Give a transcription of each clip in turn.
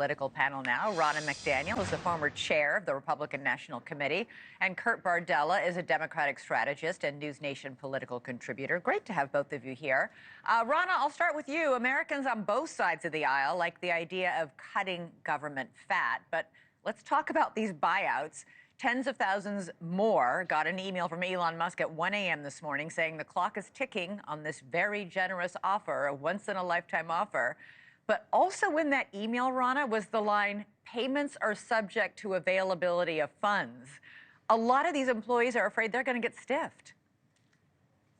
political panel now. Ronna McDaniel is the former chair of the Republican National Committee, and Kurt Bardella is a Democratic strategist and NewsNation political contributor. Great to have both of you here. Ronna, I'll start with you. Americans on both sides of the aisle like the idea of cutting government fat, but let's talk about these buyouts. Tens of thousands more got an email from Elon Musk at 1 a.m. this morning saying the clock is ticking on this very generous offer, a once-in-a-lifetime offer. But also in that email, Ronna, was the line, payments are subject to availability of funds. A lot of these employees are afraid they're going to get stiffed.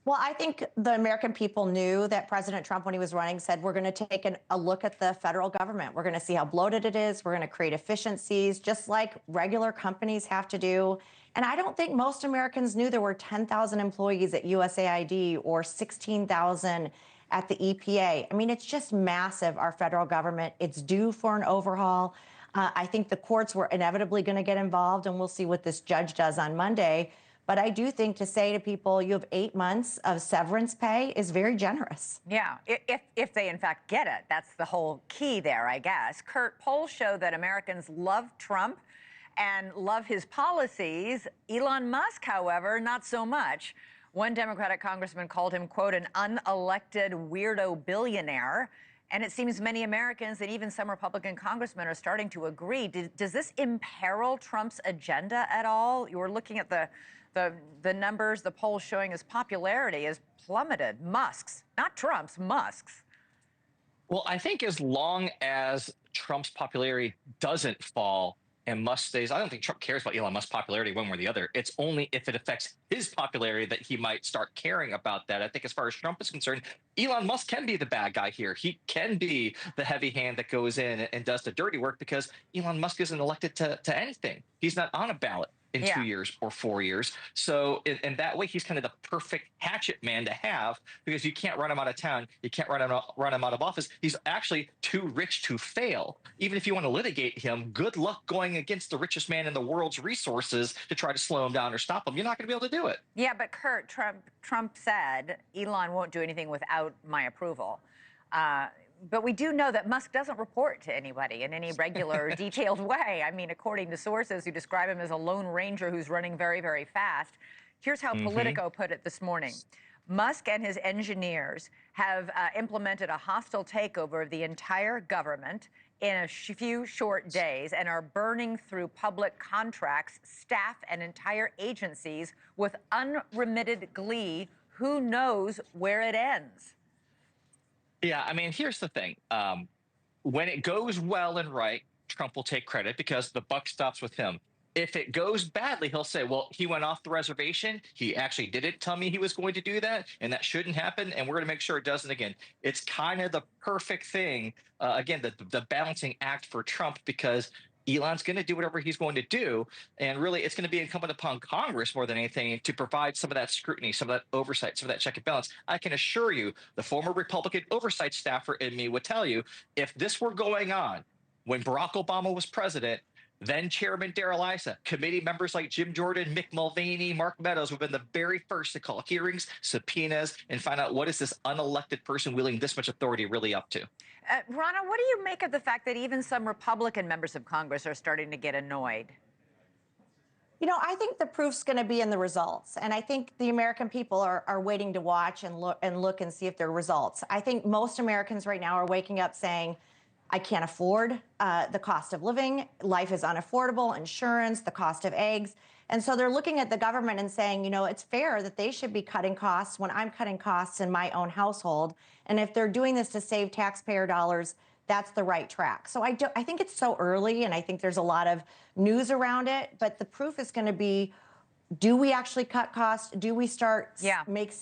Well, I think the American people knew that President Trump, when he was running, said we're going to take a look at the federal government. We're going to see how bloated it is. We're going to create efficiencies, just like regular companies have to do. And I don't think most Americans knew there were 10,000 employees at USAID or 16,000 at the EPA. I mean, it's just massive, our federal government. It's due for an overhaul. I think the courts were inevitably going to get involved, and we'll see what this judge does on Monday. But I do think to say to people, you have 8 months of severance pay is very generous. Yeah, if they in fact get it. That's the whole key there, I guess. Kurt, polls show that Americans love Trump and love his policies. Elon Musk, however, not so much. One Democratic congressman called him, quote, an unelected weirdo billionaire. And it seems many Americans and even some Republican congressmen are starting to agree. Does this imperil Trump's agenda at all? You were looking at the numbers, the polls showing his popularity has plummeted. Musk's, not Trump's, Musk's. Well, I think as long as Trump's popularity doesn't fall and Musk stays, I don't think Trump cares about Elon Musk's popularity one way or the other. It's only if it affects his popularity that he might start caring about that. I think as far as Trump is concerned, Elon Musk can be the bad guy here. He can be the heavy hand that goes in and does the dirty work because Elon Musk isn't elected to anything. He's not on a ballot in 2 years or 4 years. So in that way, he's kind of the perfect hatchet man to have because you can't run him out of town. You can't run him out of office. He's actually too rich to fail. Even if you want to litigate him, good luck going against the richest man in the world's resources to try to slow him down or stop him. You're not going to be able to do it. Yeah, but Kurt, Trump said Elon won't do anything without my approval. But we do know that Musk doesn't report to anybody in any regular, detailed way. I mean, according to sources who describe him as a lone ranger who's running very, very fast. Here's how Politico put it this morning. Musk and his engineers have implemented a hostile takeover of the entire government in a few short days and are burning through public contracts, staff, and entire agencies with unremitted glee. Who knows where it ends? Yeah, I mean, here's the thing. When it goes well and right, Trump will take credit because the buck stops with him. If it goes badly, he'll say, well, he went off the reservation. He actually didn't tell me he was going to do that, and that shouldn't happen, and we're going to make sure it doesn't again. It's kind of the perfect thing, again, the balancing act for Trump because Elon's going to do whatever he's going to do. And really, it's going to be incumbent upon Congress more than anything to provide some of that scrutiny, some of that oversight, some of that check and balance. I can assure you, the former Republican oversight staffer in me would tell you, if this were going on when Barack Obama was president, then Chairman Darrell Issa, committee members like Jim Jordan, Mick Mulvaney, Mark Meadows would have been the very first to call hearings, subpoenas, and find out what is this unelected person wielding this much authority really up to. Ronna, what do you make of the fact that even some Republican members of Congress are starting to get annoyed? You know, I think the proof's going to be in the results. And I think the American people are waiting to watch and look and see if there are results. I think most Americans right now are waking up saying, I can't afford the cost of living. Life is unaffordable, insurance, the cost of eggs. And so they're looking at the government and saying, you know, it's fair that they should be cutting costs when I'm cutting costs in my own household. And if they're doing this to save taxpayer dollars, that's the right track. So I think it's so early, and I think there's a lot of news around it. But the proof is going to be, do we actually cut costs? Do we start make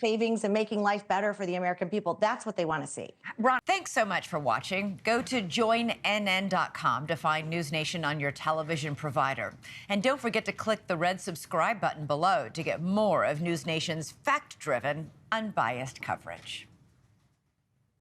savings and making life better for the American people? That's what they want to see. Ron, thanks so much for watching. Go to joinnn.com to find NewsNation on your television provider. And don't forget to click the red subscribe button below to get more of NewsNation's fact-driven, unbiased coverage.